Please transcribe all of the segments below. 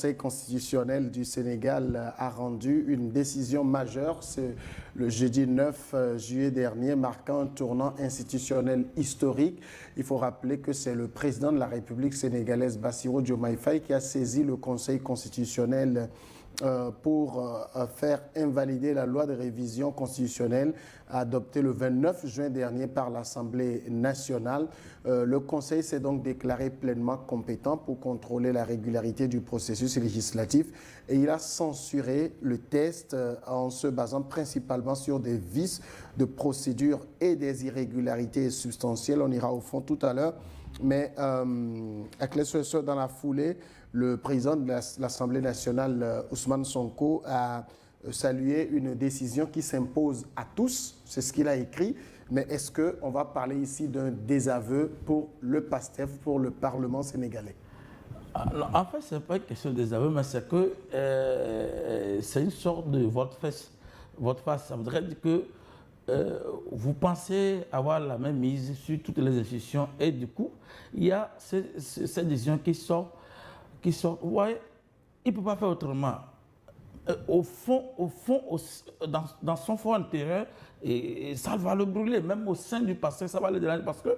Le Conseil constitutionnel du Sénégal a rendu une décision majeure le jeudi 9 juillet dernier, marquant un tournant institutionnel historique. Il faut rappeler que c'est le président de la République sénégalaise, Bassirou Diomaye Faye, qui a saisi le Conseil constitutionnel pour faire invalider la loi de révision constitutionnelle adoptée le 29 juin dernier par l'Assemblée nationale. Le Conseil s'est donc déclaré pleinement compétent pour contrôler la régularité du processus législatif et il a censuré le test en se basant principalement sur des vices de procédure et des irrégularités substantielles. On ira au fond tout à l'heure. Mais dans la foulée, le président de l'Assemblée nationale, Ousmane Sonko, a salué une décision qui s'impose à tous. C'est ce qu'il a écrit. Mais est-ce qu'on va parler ici d'un désaveu pour le PASTEF, pour le Parlement sénégalais? Alors, en fait, ce n'est pas une question de désaveu, mais c'est que c'est une sorte de volte-face. Volte-face, ça voudrait dire que vous pensez avoir la même mise sur toutes les institutions et du coup, il y a cette décision qui sort. Ouais, il ne peut pas faire autrement. Dans son fond intérieur, et ça va le brûler, même au sein du passé, ça va le déranger parce que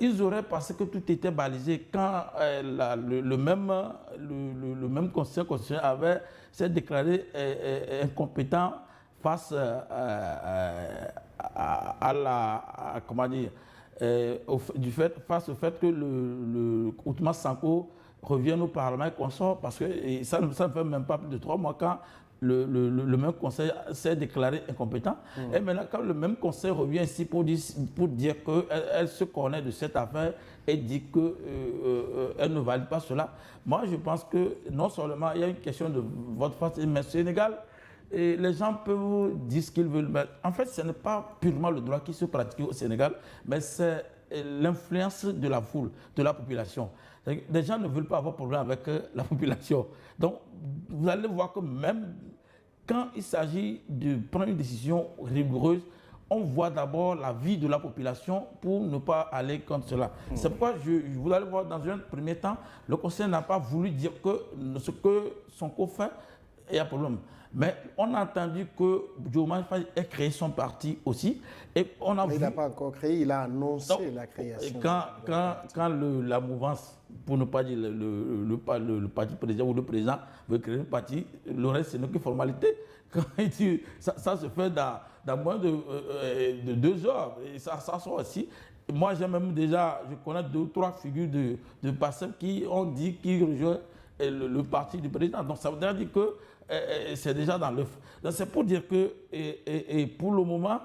ils auraient pensé que tout était balisé quand le même Conseil constitutionnel s'est déclaré incompétent face face au fait que le Ousmane Sonko revienne au Parlement et qu'on sort, parce que ça ne fait même pas plus de 3 mois quand le même Conseil s'est déclaré incompétent. Et maintenant, quand le même Conseil revient ici pour dire qu'elle se connaît de cette affaire et dit qu'elle ne valide pas cela, moi je pense que non seulement il y a une question de vote face, mais au Sénégal, et les gens peuvent dire ce qu'ils veulent. Mais en fait, ce n'est pas purement le droit qui se pratique au Sénégal, mais c'est l'influence de la foule, de la population. Les gens ne veulent pas avoir de problème avec la population. Donc, vous allez voir que même quand il s'agit de prendre une décision rigoureuse, on voit d'abord la vie de la population pour ne pas aller contre cela. C'est pourquoi vous allez voir dans un premier temps, le Conseil n'a pas voulu dire que ce que Sonko fait, il y a problème. Mais on a entendu que Diomaye Faye ait créé son parti aussi. Et on a il n'a pas encore créé, il a annoncé la création. Quand la mouvance, pour ne pas dire le parti président ou le président veut créer un parti, le reste, ce n'est que formalité. Quand il dit, ça se fait dans moins de 2 heures. Et ça sort aussi. Moi, je connais 2 ou 3 figures de personnes qui ont dit qu'ils rejoignent le parti du président. Donc ça veut dire que c'est déjà dans l'œuf. C'est pour dire que, et pour le moment,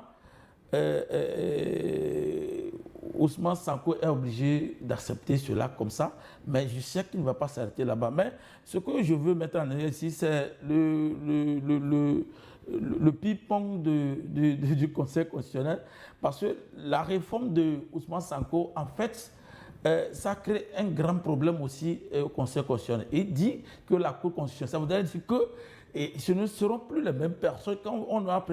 Ousmane Sonko est obligé d'accepter cela comme ça, mais je sais qu'il ne va pas s'arrêter là-bas. Mais ce que je veux mettre en œuvre ici, c'est le ping-pong du Conseil constitutionnel, parce que la réforme de Ousmane Sonko, en fait, ça crée un grand problème aussi au Conseil constitutionnel. Il dit que la Cour constitutionnelle, ça voudrait dire que ce ne seront plus les mêmes personnes. Quand on va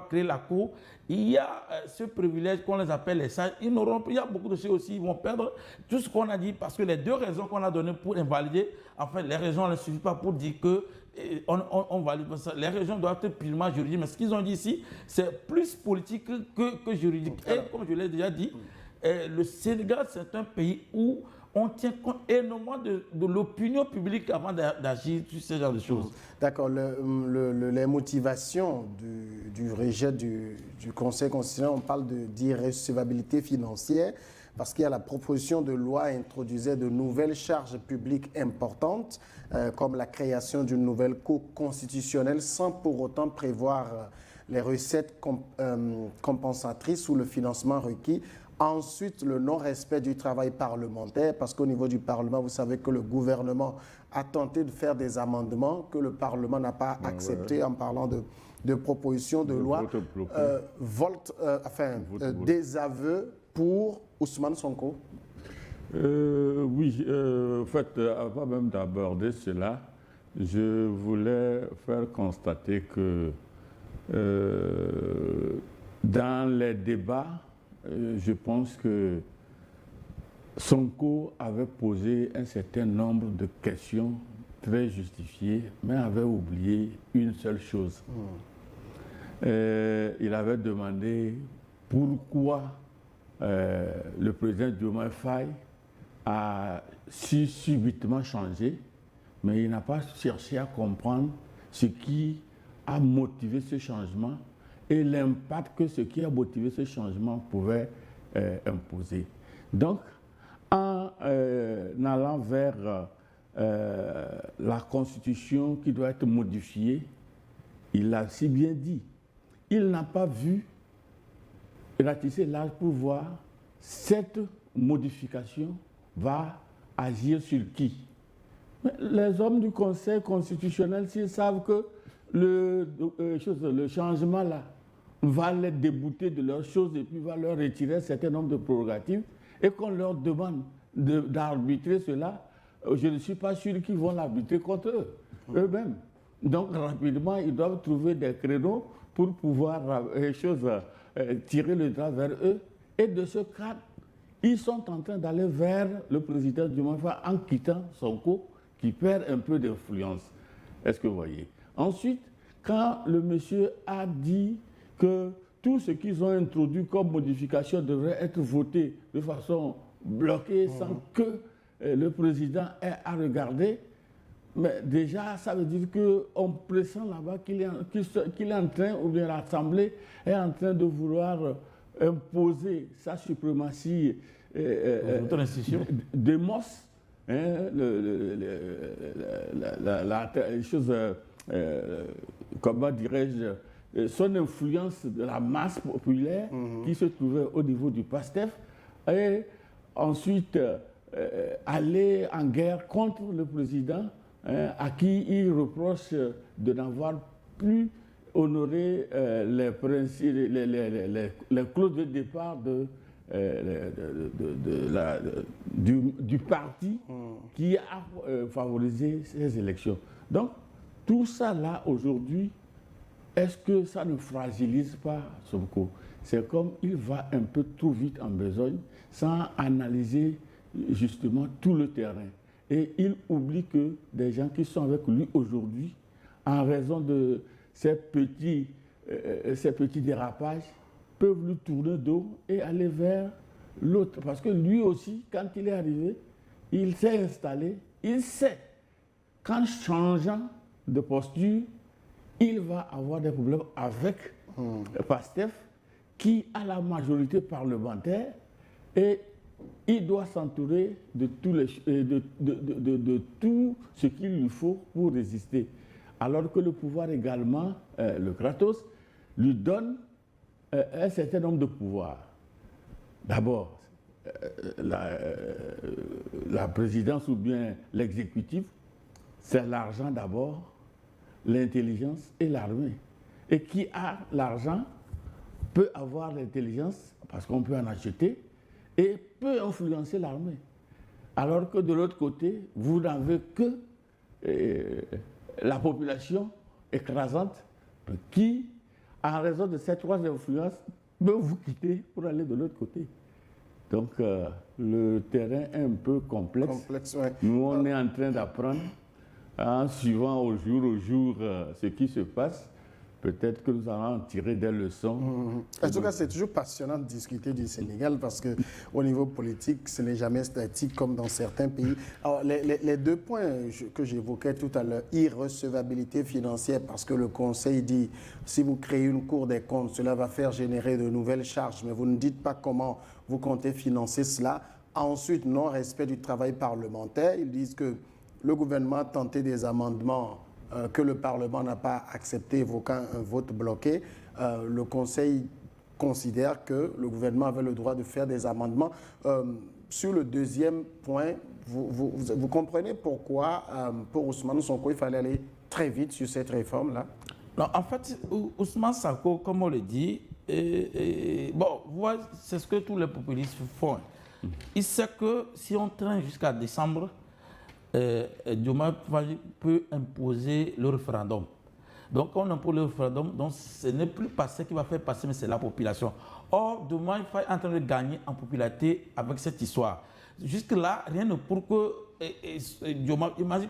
créer la Cour, il y a ce privilège qu'on les appelle les sages. Il y a beaucoup de choses aussi, ils vont perdre tout ce qu'on a dit, parce que les 2 raisons qu'on a données pour invalider, enfin, les raisons ne suffisent pas pour dire que on valide ça. Les raisons doivent être purement juridiques, mais ce qu'ils ont dit ici, c'est plus politique que juridique. Et comme je l'ai déjà dit, le Sénégal, c'est un pays où on tient compte énormément de l'opinion publique avant d'agir sur ce genre de choses. D'accord. Les motivations du rejet du Conseil constitutionnel, on parle d'irrecevabilité financière, parce qu'il y a la proposition de loi introduisait de nouvelles charges publiques importantes, comme la création d'une nouvelle Cour constitutionnelle, sans pour autant prévoir les recettes compensatrices ou le financement requis. Ensuite, le non-respect du travail parlementaire, parce qu'au niveau du Parlement, vous savez que le gouvernement a tenté de faire des amendements que le Parlement n'a pas acceptés en parlant de propositions de loi. Désaveu pour Ousmane Sonko. Oui, en fait, avant même d'aborder cela, je voulais faire constater que dans les débats, je pense que Sonko avait posé un certain nombre de questions très justifié, mais avait oublié une seule chose. Il avait demandé pourquoi le président Diomaye Faye a si subitement changé, mais il n'a pas cherché à comprendre ce qui a motivé ce changement et l'impact que ce qui a motivé ce changement pouvait imposer. Donc, en allant vers la Constitution qui doit être modifiée, il l'a si bien dit. Il n'a pas vu ratisser l'âge pour voir cette modification va agir sur qui. Mais les hommes du Conseil constitutionnel, s'ils savent que le changement là va les débouter de leurs choses et puis va leur retirer un certain nombre de prérogatives et qu'on leur demande d'arbitrer cela, je ne suis pas sûr qu'ils vont l'arbitrer contre eux-mêmes. Donc rapidement, ils doivent trouver des créneaux pour pouvoir tirer le drap vers eux. Et de ce cadre, ils sont en train d'aller vers le président Diomaye Faye en quittant Sonko, qui perd un peu d'influence. Est-ce que vous voyez? Ensuite, quand le monsieur a dit que tout ce qu'ils ont introduit comme modification devrait être voté de façon bloquée sans que le président ait à regarder, mais déjà, ça veut dire qu'on pressent là-bas qu'il est en train, ou bien l'Assemblée est en train de vouloir imposer sa suprématie démos, comment dirais-je, son influence de la masse populaire qui se trouvait au niveau du PASTEF, et ensuite aller en guerre contre le président, à qui il reproche de n'avoir plus honoré les clauses de départ du parti qui a favorisé ces élections. Donc, tout ça là, aujourd'hui, est-ce que ça ne fragilise pas Sonko? C'est comme il va un peu trop vite en besogne sans analyser justement tout le terrain. Et il oublie que des gens qui sont avec lui aujourd'hui, en raison de ces petits dérapages, peuvent lui tourner dos et aller vers l'autre. Parce que lui aussi, quand il est arrivé, il s'est installé, il sait qu'en changeant de posture, il va avoir des problèmes avec PASTEF, qui a la majorité parlementaire, et il doit s'entourer de tout ce qu'il lui faut pour résister. Alors que le pouvoir également, le Kratos, lui donne un certain nombre de pouvoirs. D'abord, la présidence ou bien l'exécutif, c'est l'argent d'abord, l'intelligence et l'armée. Et qui a l'argent peut avoir l'intelligence, parce qu'on peut en acheter, et peut influencer l'armée. Alors que de l'autre côté, vous n'avez que la population écrasante qui, en raison de ces trois influences, peut vous quitter pour aller de l'autre côté. Donc, le terrain est un peu complexe. Ouais. Nous, on est en train d'apprendre, en suivant au jour ce qui se passe. Peut-être que nous allons en tirer des leçons. En tout cas, c'est toujours passionnant de discuter du Sénégal parce qu'au niveau politique, ce n'est jamais statique comme dans certains pays. Alors, les deux points que j'évoquais tout à l'heure, irrecevabilité financière, parce que le Conseil dit, si vous créez une Cour des comptes, cela va faire générer de nouvelles charges, mais vous ne dites pas comment vous comptez financer cela. Ensuite, non-respect du travail parlementaire. Ils disent que le gouvernement a tenté des amendements que le Parlement n'a pas accepté, évoquant un vote bloqué. Le Conseil considère que le gouvernement avait le droit de faire des amendements. Sur le deuxième point, vous comprenez pourquoi, pour Ousmane Sonko, il fallait aller très vite sur cette réforme-là? Non, en fait, Ousmane Sonko, comme on le dit, bon, c'est ce que tous les populistes font. Il sait que si on traîne jusqu'à décembre, Diomaye peut imposer le référendum. Donc, quand on impose le référendum, donc, ce n'est plus passer qui va faire passer, mais c'est la population. Or, Diomaye est en train de gagner en popularité avec cette histoire. Jusque-là, rien ne pour que imagine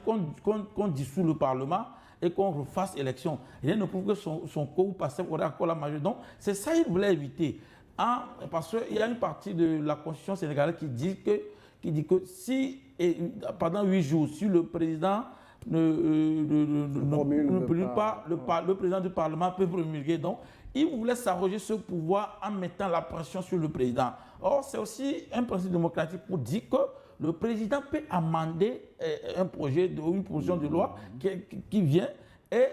qu'on dissout le Parlement et qu'on refasse élection. Rien ne prouve que son co ou Pastef aurait encore la majorité. Donc, c'est ça qu'il voulait éviter. Parce qu'il y a une partie de la Constitution sénégalaise qui dit que si, pendant 8 jours, si le président ne promulgue pas, le président du Parlement peut promulguer. Donc, il voulait s'arroger ce pouvoir en mettant la pression sur le président. Or, c'est aussi un principe démocratique pour dire que le président peut amender un projet ou une proposition de loi qui vient et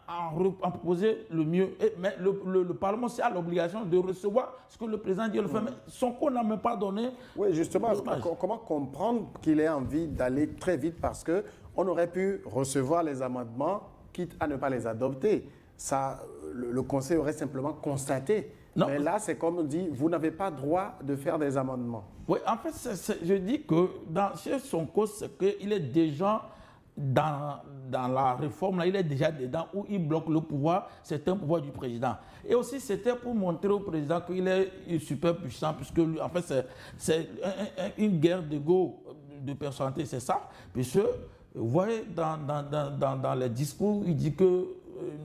en proposer le mieux. Mais le Parlement aussi a l'obligation de recevoir ce que le président dit. Mais Sonko n'a même pas donné. Oui, justement, comment comprendre qu'il ait envie d'aller très vite parce qu'on aurait pu recevoir les amendements, quitte à ne pas les adopter. Ça, le Conseil aurait simplement constaté. Non. Mais là, c'est comme on dit, vous n'avez pas droit de faire des amendements. Oui, en fait, je dis que chez Sonko, c'est qu'il est déjà dans la réforme, là, il est déjà dedans où il bloque le pouvoir, c'est un pouvoir du président. Et aussi, c'était pour montrer au président qu'il est super puissant, puisque lui, en fait, c'est une guerre d'ego, de personnalité, c'est ça. Puisque, vous voyez, dans les discours, il dit que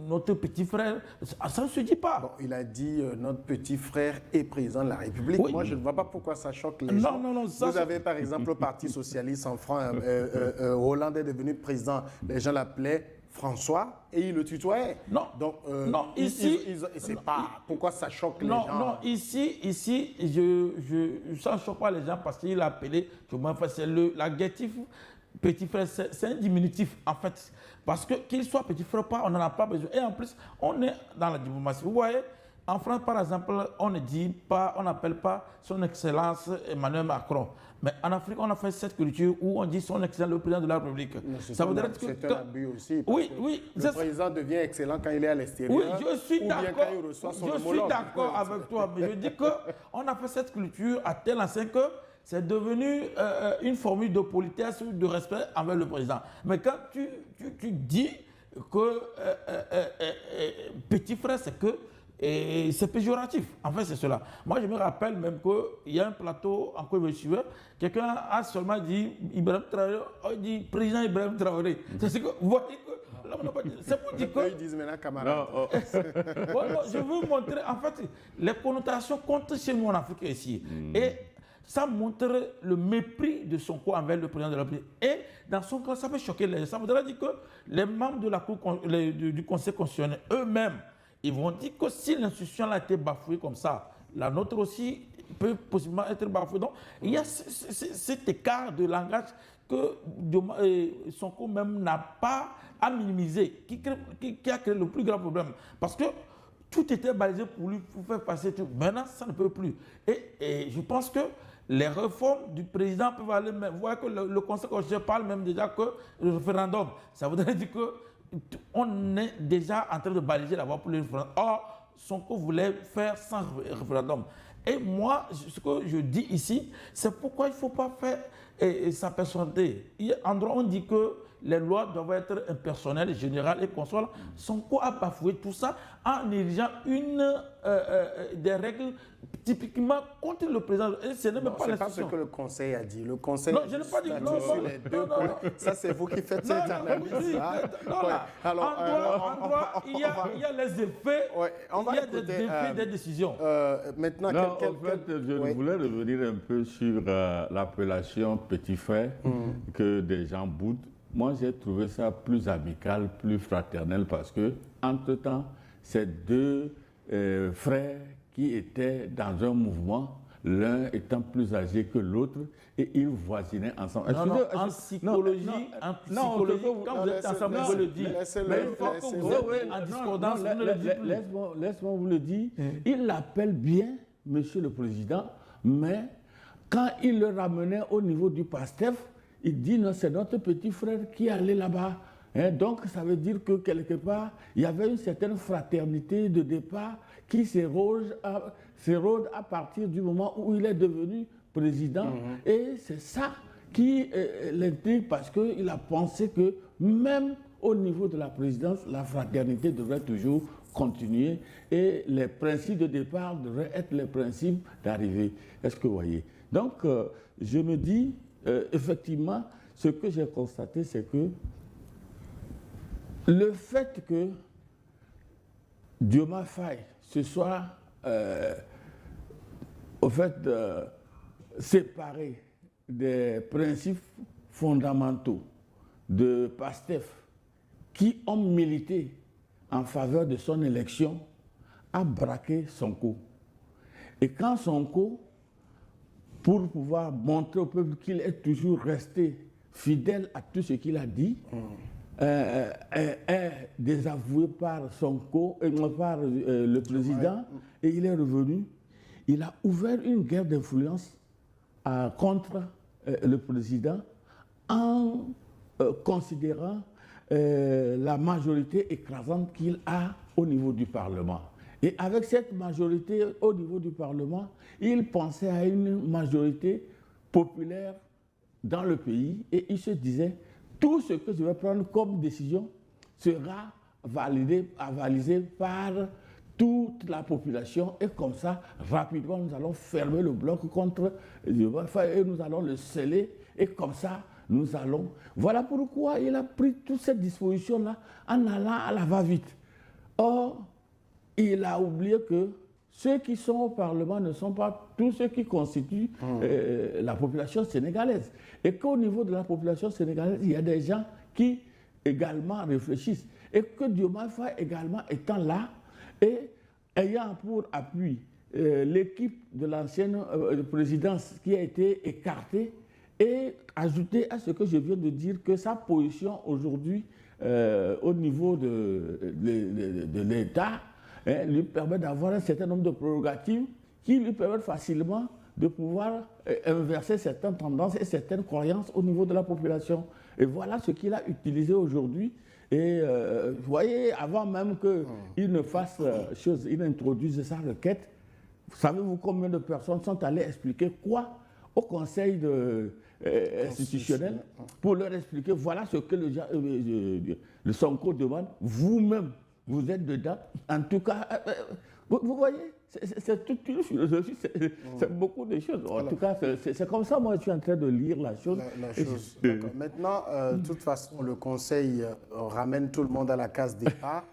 notre petit frère, ça ne se dit pas. Bon, il a dit notre petit frère est président de la République. Oui. Moi, je ne vois pas pourquoi ça choque les gens. Non, ça, vous avez par exemple le Parti socialiste en France. Hollande est devenu président. Les gens l'appelaient François et il le tutoyait. Non. Donc, non, ici, c'est pas pourquoi ça choque les gens. Non, ici, ça ne choque pas les gens parce qu'il a appelé, c'est l'adjectif petit frère, c'est un diminutif en fait. Parce que qu'il soit petit frère ou pas, on n'en a pas besoin. Et en plus, on est dans la diplomatie. Vous voyez, en France, par exemple, on ne dit pas, on n'appelle pas son Excellence Emmanuel Macron. Mais en Afrique, on a fait cette culture où on dit son Excellence le président de la République. Ça veut dire que c'est un abus aussi. Oui. Le président devient excellent quand il est à l'extérieur. Oui, je suis d'accord. Je suis d'accord avec toi. Mais je dis qu'on a fait cette culture à tel enseigne que c'est devenu une formule de politesse ou de respect envers le président. Mais quand tu dis que petit frère, c'est que c'est péjoratif. En fait, c'est cela. Moi, je me rappelle même qu'il y a un plateau en quoi je me suivais, quelqu'un a seulement dit Ibrahim Traoré, il dit président Ibrahim Traoré. C'est que vous voyez que c'est pour dire que. Ils disent maintenant camarade. Je veux montrer, en fait, les connotations comptent chez nous en Afrique ici. Et ça montre le mépris de Sonko envers le président de la République. Et dans son cas, ça peut choquer les gens. Ça voudrait dire que les membres de la Cour, du Conseil constitutionnel eux-mêmes, ils vont dire que si l'institution a été bafouée comme ça, la nôtre aussi peut possiblement être bafouée. Donc, il y a cet écart de langage que Sonko même n'a pas à minimiser, qui a créé le plus grand problème. Parce que tout était balisé pour lui, pour faire passer tout. Maintenant, ça ne peut plus. Et je pense que les réformes du président peuvent aller même. Vous voyez que le Conseil constitutionnel parle même déjà que le référendum. Ça voudrait dire qu'on est déjà en train de baliser la voie pour le référendum. Or, Sonko voulait faire sans référendum. Et moi, ce que je dis ici, c'est pourquoi il ne faut pas faire sa personnalité. En droit, on dit que les lois doivent être impersonnelles, générales et consoles. Sonko a bafoué tout ça en érigeant des règles typiquement contre le président. Et ce n'est même pas c'est pas ce que le Conseil a dit. Le Conseil non, je n'ai pas dit sur les deux points. Ça, c'est vous qui faites cette analyse. Alors, en droit, il y a les effets, il y a des effets des décisions. Maintenant, en fait, je voulais revenir un peu sur l'appellation petit frère que des gens boudent. Moi, j'ai trouvé ça plus amical, plus fraternel, parce que, entre-temps, c'est deux frères qui étaient dans un mouvement, l'un étant plus âgé que l'autre, et ils voisinaient ensemble. En psychologie, quand vous êtes ensemble, vous le dites. Mais une fois que vous êtes en discordance, vous ne le dites plus. Laisse-moi vous le dire. Il l'appelle bien, Monsieur le Président, mais quand il le ramenait au niveau du PASTEF, il dit non, c'est notre petit frère qui est allé là-bas. Donc, ça veut dire que quelque part, il y avait une certaine fraternité de départ qui s'érode à partir du moment où il est devenu président. Et c'est ça qui l'intrigue parce qu'il a pensé que même au niveau de la présidence, la fraternité devrait toujours continuer et les principes de départ devraient être les principes d'arrivée. Est-ce que vous voyez? Donc, je me dis, effectivement, ce que j'ai constaté, c'est que le fait que Diomaye Faye se soit au fait séparé des principes fondamentaux de PASTEF qui ont milité en faveur de son élection a braqué Sonko. Et quand Sonko, pour pouvoir montrer au peuple qu'il est toujours resté fidèle à tout ce qu'il a dit, est désavoué par Sonko, par le président, et il est revenu, il a ouvert une guerre d'influence contre le président en considérant la majorité écrasante qu'il a au niveau du Parlement. Et avec cette majorité au niveau du Parlement, il pensait à une majorité populaire dans le pays et il se disait, tout ce que je vais prendre comme décision sera avalisé par toute la population et comme ça, rapidement, nous allons fermer le bloc contre et nous allons le sceller et comme ça, nous allons... Voilà pourquoi il a pris toute cette disposition-là en allant à la va-vite. Or, il a oublié que ceux qui sont au Parlement ne sont pas tous ceux qui constituent la population sénégalaise. Et qu'au niveau de la population sénégalaise, il y a des gens qui également réfléchissent. Et que Diomaye Faye également étant là et ayant pour appui l'équipe de l'ancienne présidence qui a été écartée et ajouter à ce que je viens de dire que sa position aujourd'hui au niveau de l'État lui permet d'avoir un certain nombre de prérogatives qui lui permettent facilement de pouvoir inverser certaines tendances et certaines croyances au niveau de la population. Et voilà ce qu'il a utilisé aujourd'hui. Et vous voyez, avant même qu'il ne fasse chose, il introduise sa requête, savez-vous combien de personnes sont allées expliquer quoi au Conseil institutionnel pour leur expliquer voilà ce que le Sonko demande, vous-même, vous êtes dedans. En tout cas, vous voyez, c'est toute une philosophie, c'est beaucoup de choses. En tout cas, c'est comme ça, moi, je suis en train de lire la chose. Maintenant, de toute façon, le Conseil ramène tout le monde à la case départ.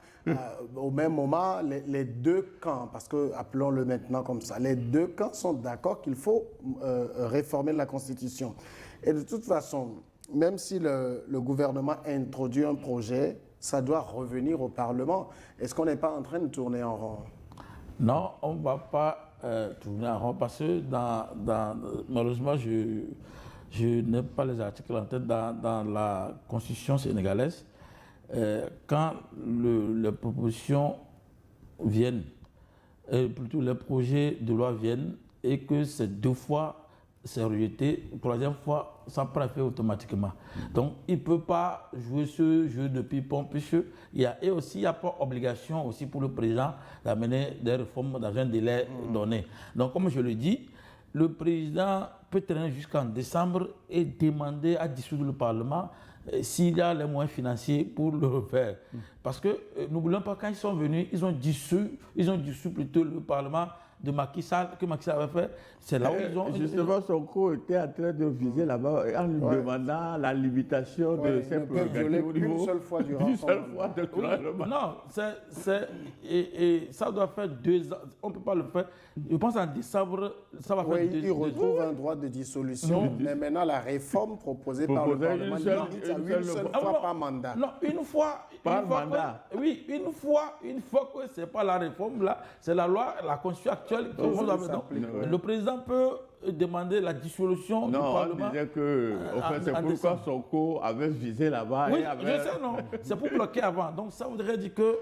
Au même moment, les deux camps, parce que, appelons-le maintenant comme ça, les deux camps sont d'accord qu'il faut réformer la Constitution. Et de toute façon, même si le gouvernement a introduit un projet, ça doit revenir au Parlement. Est-ce qu'on n'est pas en train de tourner en rond? Non, on ne va pas tourner en rond parce que malheureusement, je n'ai pas les articles en tête dans la Constitution sénégalaise. Quand les propositions viennent, plutôt les projets de loi viennent et que c'est 2 fois c'est rejeté, troisième fois, ça prend effet automatiquement. Donc, il ne peut pas jouer ce jeu de ping-pong, puisqu'il y a pas obligation aussi pour le président d'amener des réformes dans un délai donné. Donc, comme je le dis, le président peut traîner jusqu'en décembre et demander à dissoudre le Parlement s'il y a les moyens financiers pour le refaire. Parce que, n'oublions pas, quand ils sont venus, ils ont dissous plutôt le Parlement de Macky Sall, que Macky Sall avait fait, c'est là où ils ont... Justement, Sonko était en train de viser là-bas en lui demandant la limitation de ses prérogatives au niveau... Une seule fois durant son mandat. Non, et ça doit faire 2 ans, on ne peut pas le faire. Je pense en décembre, ça va faire 2 ans. Il retrouve un droit de dissolution, mais maintenant la réforme proposée par le Parlement limite à une seule fois par mandat. Non, une fois... Par mandat. Oui, une fois que ce n'est pas la réforme, là, c'est la loi, la Constitution actuelle. Le président peut demander la dissolution du Parlement. On disait que c'est pourquoi Sonko avait visé là-bas. Oui, je sais, non. C'est pour bloquer avant. Donc ça voudrait dire que...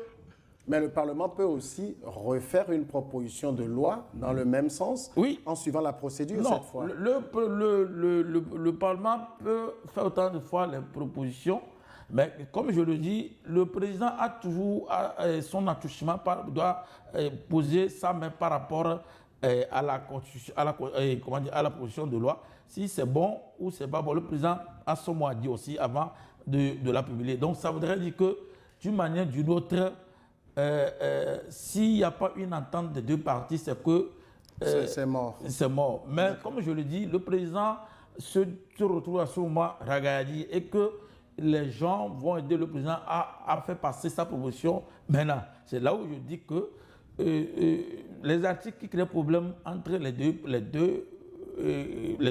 Mais le Parlement peut aussi refaire une proposition de loi dans le même sens, en suivant la procédure cette fois. Le Parlement peut faire autant de fois les propositions, mais comme je le dis, le président a toujours son attouchement, doit poser sa main par rapport à la proposition de loi. Si c'est bon ou c'est pas bon, le président a son mot à dire aussi avant de la publier. Donc ça voudrait dire que d'une manière ou d'une autre, s'il n'y a pas une entente des 2 parties, c'est que c'est mort. C'est mort. Mais comme je le dis, le président se retrouve à ce moment ragaillardi et que les gens vont aider le président à faire passer sa proposition maintenant. C'est là où je dis que les articles qui créent problème entre les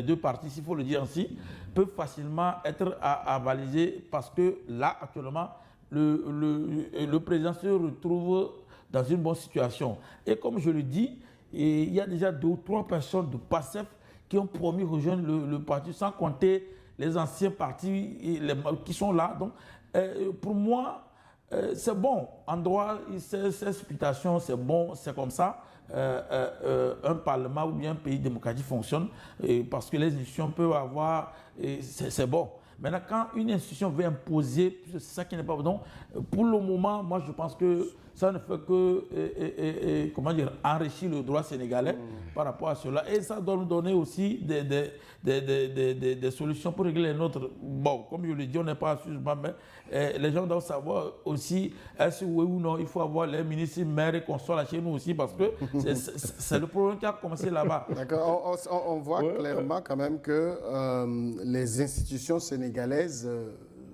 deux parties, s'il faut le dire ainsi, peuvent facilement être avalisés parce que là, actuellement, le président se retrouve dans une bonne situation. Et comme je le dis, il y a déjà 2 ou 3 personnes de PASTEF qui ont promis rejoindre le parti, sans compter les anciens partis qui sont là. Donc, pour moi, c'est bon. En droit, ces explications, c'est bon, c'est comme ça. Un parlement ou bien un pays démocratique fonctionne parce que les institutions peuvent avoir, c'est bon. Maintenant, quand une institution veut imposer, c'est ça qui n'est pas bon. Donc, pour le moment, moi, je pense que ça ne fait que comment dire, enrichir le droit sénégalais par rapport à cela. Et ça doit nous donner aussi des solutions pour régler les nôtres. Bon, comme je le dis, on n'est pas sûr, mais les gens doivent savoir aussi, est-ce oui ou non, il faut avoir les ministres, maires et consorts là chez nous aussi, parce que c'est le problème qui a commencé là-bas. D'accord, on voit clairement quand même que les institutions sénégalaises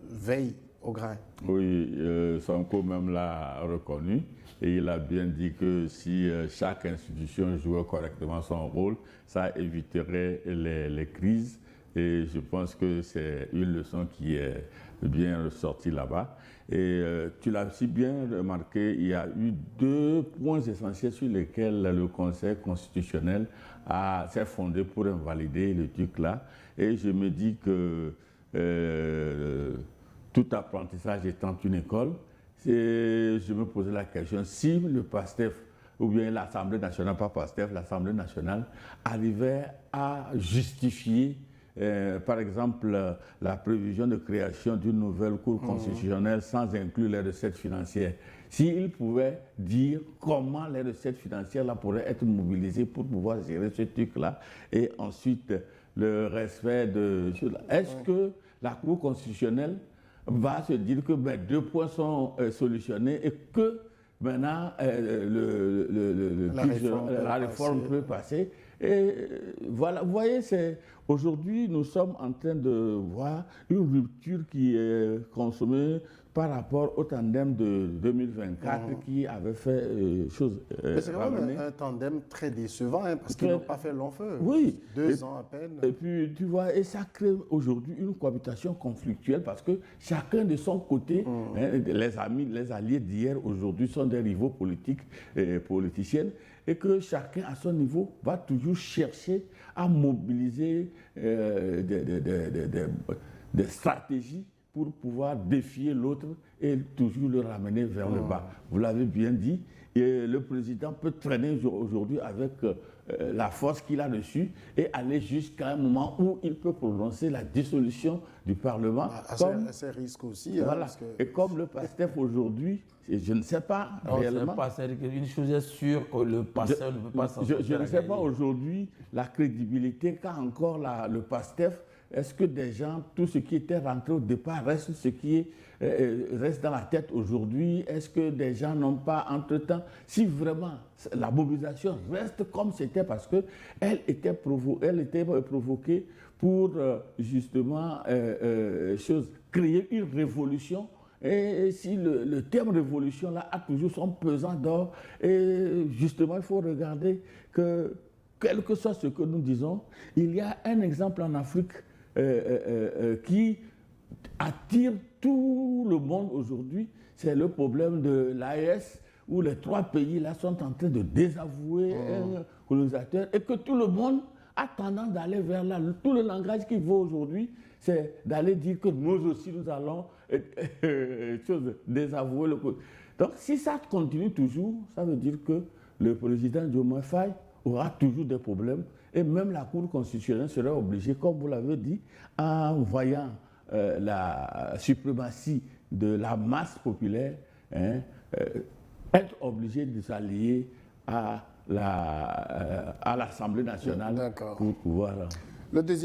veillent au grain. Oui, Sonko même l'a reconnu et il a bien dit que si chaque institution jouait correctement son rôle, ça éviterait les crises et je pense que c'est une leçon qui est bien ressortie là-bas. Et tu l'as aussi bien remarqué, il y a eu 2 points essentiels sur lesquels le Conseil constitutionnel s'est fondé pour invalider le truc là. Et je me dis que tout apprentissage étant une école, je me posais la question, si le PASTEF, ou bien l'Assemblée nationale, pas PASTEF, l'Assemblée nationale, arrivait à justifier, par exemple, la prévision de création d'une nouvelle Cour constitutionnelle sans inclure les recettes financières, s'il pouvait dire comment les recettes financières là, pourraient être mobilisées pour pouvoir gérer ce truc-là, et ensuite le respect de... Est-ce que la Cour constitutionnelle va se dire que 2 points sont solutionnés et que maintenant la réforme peut passer. Et voilà, vous voyez, aujourd'hui nous sommes en train de voir une rupture qui est consommée par rapport au tandem de 2024 qui avait fait chose. Mais c'est quand même un tandem très décevant parce qu'ils n'ont pas fait long feu. Oui. 2 ans à peine. Et puis tu vois, et ça crée aujourd'hui une cohabitation conflictuelle parce que chacun de son côté, les amis, les alliés d'hier aujourd'hui sont des rivaux politiques et politiciennes et que chacun à son niveau va toujours chercher à mobiliser des stratégies pour pouvoir défier l'autre et toujours le ramener vers le bas. Vous l'avez bien dit, et le président peut traîner aujourd'hui avec la force qu'il a reçue et aller jusqu'à un moment où il peut prononcer la dissolution du Parlement. À ses risques aussi. Voilà. Parce que... Et comme le PASTEF aujourd'hui, je ne sais pas réellement... Une chose est sûre, que le PASTEF ne peut pas s'en sortir. Je ne sais pas aujourd'hui la crédibilité qu'a encore le PASTEF. Est-ce que des gens, tout ce qui était rentré au départ reste ce qui reste dans la tête aujourd'hui? Est-ce que des gens n'ont pas entre-temps, si vraiment la mobilisation reste comme c'était parce qu'elle était provoquée pour justement créer une révolution? Et si le terme révolution là a toujours son pesant d'or, et justement il faut regarder que quel que soit ce que nous disons, il y a un exemple en Afrique qui attire tout le monde aujourd'hui, c'est le problème de l'AES, où les 3 pays là sont en train de désavouer un colonisateur et que tout le monde a tendance d'aller vers là. Tout le langage qui vaut aujourd'hui, c'est d'aller dire que nous aussi nous allons désavouer le colonisateur. Donc si ça continue toujours, ça veut dire que le président Diomaye Faye aura toujours des problèmes. Et même la Cour constitutionnelle serait obligée, comme vous l'avez dit, en voyant la suprématie de la masse populaire, être obligée de s'allier à l'Assemblée nationale pour pouvoir... Le deuxième